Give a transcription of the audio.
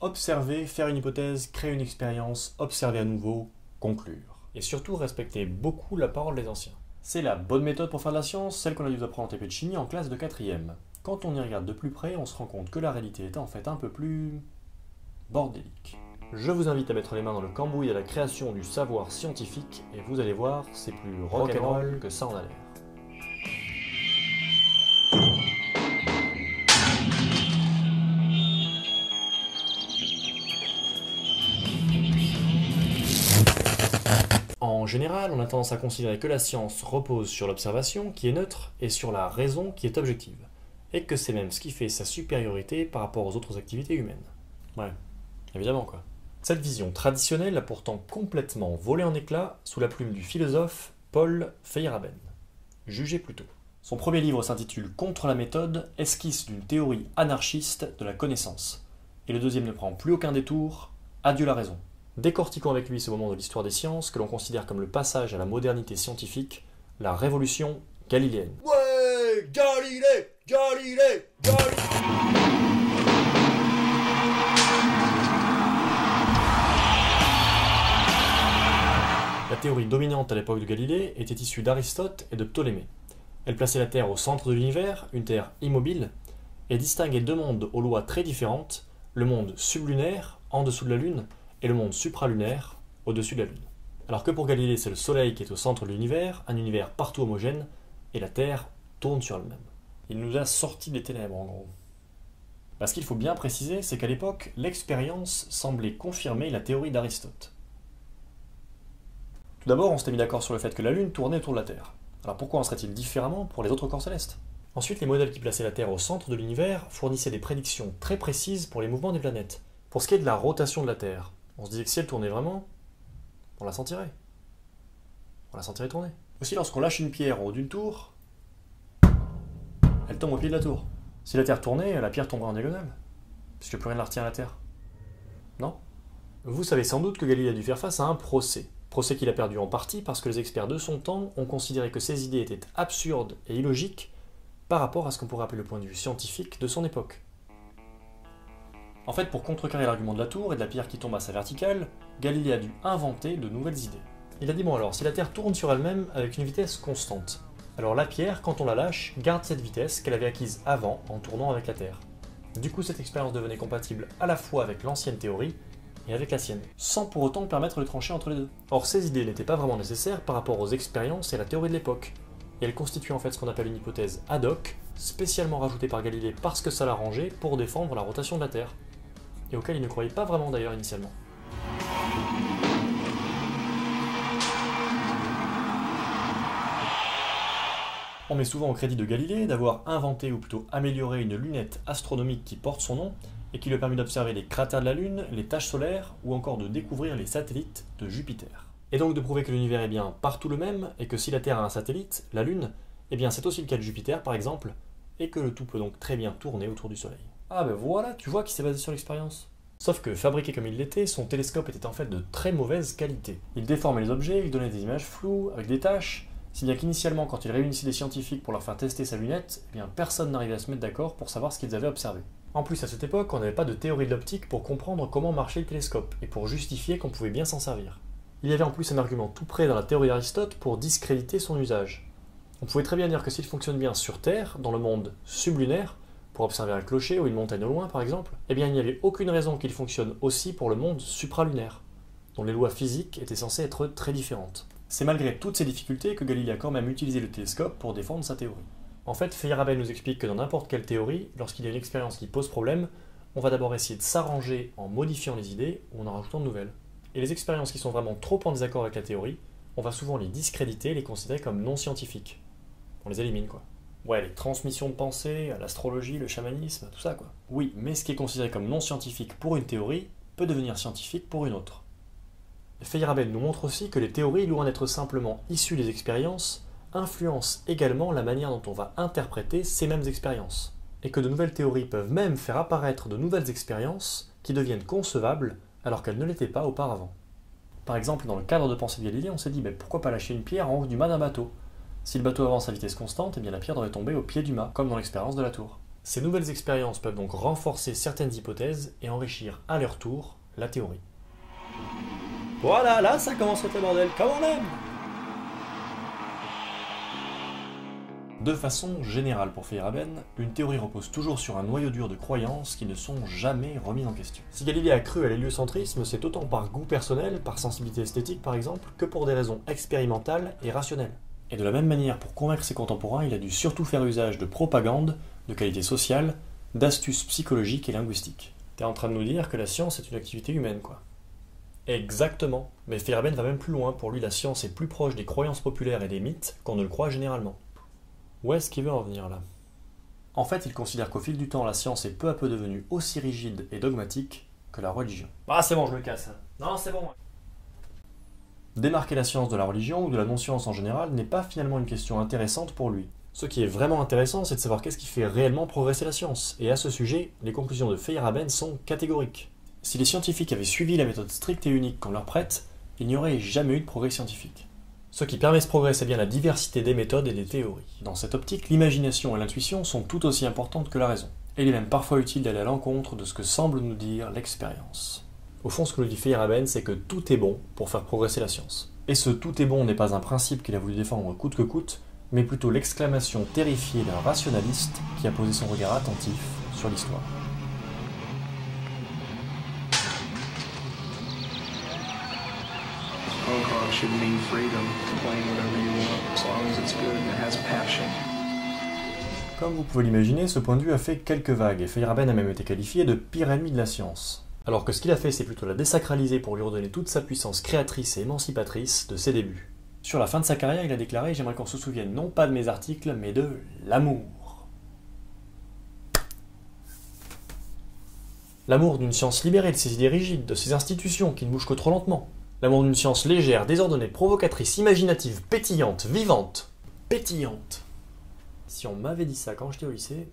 observer, faire une hypothèse, créer une expérience, observer à nouveau, conclure. Et surtout respecter beaucoup la parole des anciens. C'est la bonne méthode pour faire de la science, celle qu'on a dû apprendre en TP de chimie en classe de 4e. Quand on y regarde de plus près, on se rend compte que la réalité est en fait un peu plus bordélique. Je vous invite à mettre les mains dans le cambouis à la création du savoir scientifique et vous allez voir, c'est plus rock'n'roll que ça en a l'air. En général, on a tendance à considérer que la science repose sur l'observation qui est neutre et sur la raison qui est objective, et que c'est même ce qui fait sa supériorité par rapport aux autres activités humaines. Ouais, évidemment quoi. Cette vision traditionnelle a pourtant complètement volé en éclats sous la plume du philosophe Paul Feyerabend. Jugez plutôt. Son premier livre s'intitule Contre la méthode, esquisse d'une théorie anarchiste de la connaissance. Et le deuxième ne prend plus aucun détour, Adieu la raison. Décortiquons avec lui ce moment de l'histoire des sciences que l'on considère comme le passage à la modernité scientifique, la révolution galiléenne. Ouais, Galilée, Galilée, Galilée. La théorie dominante à l'époque de Galilée était issue d'Aristote et de Ptolémée. Elle plaçait la Terre au centre de l'univers, une Terre immobile, et distinguait deux mondes aux lois très différentes, le monde sublunaire, en dessous de la Lune, et le monde supralunaire, au-dessus de la Lune. Alors que pour Galilée, c'est le Soleil qui est au centre de l'univers, un univers partout homogène, et la Terre tourne sur elle-même. Il nous a sortis des ténèbres, en gros. Ce qu'il faut bien préciser, c'est qu'à l'époque, l'expérience semblait confirmer la théorie d'Aristote. Tout d'abord, on s'était mis d'accord sur le fait que la Lune tournait autour de la Terre. Alors pourquoi en serait-il différemment pour les autres corps célestes? Ensuite, les modèles qui plaçaient la Terre au centre de l'univers fournissaient des prédictions très précises pour les mouvements des planètes. Pour ce qui est de la rotation de la Terre, on se disait que si elle tournait vraiment, on la sentirait. On la sentirait tourner. Aussi, lorsqu'on lâche une pierre en haut d'une tour, elle tombe au pied de la tour. Si la Terre tournait, la pierre tomberait en diagonale, puisque plus rien ne la retient à la Terre. Non? Vous savez sans doute que Galilée a dû faire face à un procès. Procès qu'il a perdu en partie parce que les experts de son temps ont considéré que ses idées étaient absurdes et illogiques par rapport à ce qu'on pourrait appeler le point de vue scientifique de son époque. En fait, pour contrecarrer l'argument de la tour et de la pierre qui tombe à sa verticale, Galilée a dû inventer de nouvelles idées. Il a dit bon alors, si la Terre tourne sur elle-même avec une vitesse constante, alors la pierre, quand on la lâche, garde cette vitesse qu'elle avait acquise avant en tournant avec la Terre. Du coup, cette expérience devenait compatible à la fois avec l'ancienne théorie et avec la sienne, sans pour autant permettre de trancher entre les deux. Or, ces idées n'étaient pas vraiment nécessaires par rapport aux expériences et à la théorie de l'époque, et elles constituent en fait ce qu'on appelle une hypothèse ad hoc, spécialement rajoutée par Galilée parce que ça l'arrangeait pour défendre la rotation de la Terre, et auquel il ne croyait pas vraiment d'ailleurs initialement. On met souvent au crédit de Galilée d'avoir inventé ou plutôt amélioré une lunette astronomique qui porte son nom et qui lui a permis d'observer les cratères de la Lune, les taches solaires ou encore de découvrir les satellites de Jupiter. Et donc de prouver que l'univers est bien partout le même et que si la Terre a un satellite, la Lune, eh bien c'est aussi le cas de Jupiter par exemple, et que le tout peut donc très bien tourner autour du Soleil. Ah ben voilà, tu vois qu'il s'est basé sur l'expérience. Sauf que, fabriqué comme il l'était, son télescope était en fait de très mauvaise qualité. Il déformait les objets, il donnait des images floues, avec des taches, si bien qu'initialement, quand il réunissait des scientifiques pour leur faire tester sa lunette, eh bien personne n'arrivait à se mettre d'accord pour savoir ce qu'ils avaient observé. En plus, à cette époque, on n'avait pas de théorie de l'optique pour comprendre comment marchait le télescope, et pour justifier qu'on pouvait bien s'en servir. Il y avait en plus un argument tout près dans la théorie d'Aristote pour discréditer son usage. On pouvait très bien dire que s'il fonctionne bien sur Terre, dans le monde sublunaire, pour observer un clocher ou une montagne au loin par exemple, eh bien il n'y avait aucune raison qu'il fonctionne aussi pour le monde supralunaire, dont les lois physiques étaient censées être très différentes. C'est malgré toutes ces difficultés que Galilée a quand même utilisé le télescope pour défendre sa théorie. En fait, Feyerabend nous explique que dans n'importe quelle théorie, lorsqu'il y a une expérience qui pose problème, on va d'abord essayer de s'arranger en modifiant les idées ou en en rajoutant de nouvelles. Et les expériences qui sont vraiment trop en désaccord avec la théorie, on va souvent les discréditer, les considérer comme non scientifiques. On les élimine quoi. Ouais, les transmissions de pensée, l'astrologie, le chamanisme, tout ça quoi. Oui, mais ce qui est considéré comme non scientifique pour une théorie peut devenir scientifique pour une autre. Feyerabend nous montre aussi que les théories, loin d'être simplement issues des expériences, influencent également la manière dont on va interpréter ces mêmes expériences. Et que de nouvelles théories peuvent même faire apparaître de nouvelles expériences qui deviennent concevables alors qu'elles ne l'étaient pas auparavant. Par exemple, dans le cadre de pensée de Galilée, on s'est dit pourquoi pas lâcher une pierre en haut du mât d'un bateau? Si le bateau avance à vitesse constante, eh bien la pierre devrait tomber au pied du mât, comme dans l'expérience de la tour. Ces nouvelles expériences peuvent donc renforcer certaines hypothèses et enrichir à leur tour la théorie. Voilà, là ça commence à être le bordel, comme on aime. De façon générale pour Feyerabend, une théorie repose toujours sur un noyau dur de croyances qui ne sont jamais remises en question. Si Galilée a cru à l'héliocentrisme, c'est autant par goût personnel, par sensibilité esthétique par exemple, que pour des raisons expérimentales et rationnelles. Et de la même manière, pour convaincre ses contemporains, il a dû surtout faire usage de propagande, de qualité sociale, d'astuces psychologiques et linguistiques. T'es en train de nous dire que la science est une activité humaine, quoi. Exactement. Mais Feyerabend va même plus loin. Pour lui, la science est plus proche des croyances populaires et des mythes qu'on ne le croit généralement. Où est-ce qu'il veut en venir là? En fait, il considère qu'au fil du temps, la science est peu à peu devenue aussi rigide et dogmatique que la religion. Ah c'est bon, je me casse. Non, c'est bon. Démarquer la science de la religion ou de la non-science en général n'est pas finalement une question intéressante pour lui. Ce qui est vraiment intéressant, c'est de savoir qu'est-ce qui fait réellement progresser la science. Et à ce sujet, les conclusions de Feyerabend sont catégoriques. Si les scientifiques avaient suivi la méthode stricte et unique qu'on leur prête, il n'y aurait jamais eu de progrès scientifique. Ce qui permet ce progrès, c'est bien la diversité des méthodes et des théories. Dans cette optique, l'imagination et l'intuition sont tout aussi importantes que la raison. Et il est même parfois utile d'aller à l'encontre de ce que semble nous dire l'expérience. Au fond, ce que nous dit Feyerabend, c'est que tout est bon pour faire progresser la science. Et ce tout est bon n'est pas un principe qu'il a voulu défendre coûte que coûte, mais plutôt l'exclamation terrifiée d'un rationaliste qui a posé son regard attentif sur l'histoire. Punk rock should mean freedom, playing whatever you want, as long as it's good and it has passion. Comme vous pouvez l'imaginer, ce point de vue a fait quelques vagues, et Feyerabend a même été qualifié de pire ennemi de la science. Alors que ce qu'il a fait, c'est plutôt la désacraliser pour lui redonner toute sa puissance créatrice et émancipatrice de ses débuts. Sur la fin de sa carrière, il a déclaré « J'aimerais qu'on se souvienne non pas de mes articles, mais de l'amour. » L'amour d'une science libérée de ses idées rigides, de ses institutions qui ne bougent que trop lentement. L'amour d'une science légère, désordonnée, provocatrice, imaginative, pétillante, vivante. Pétillante. Si on m'avait dit ça quand j'étais au lycée,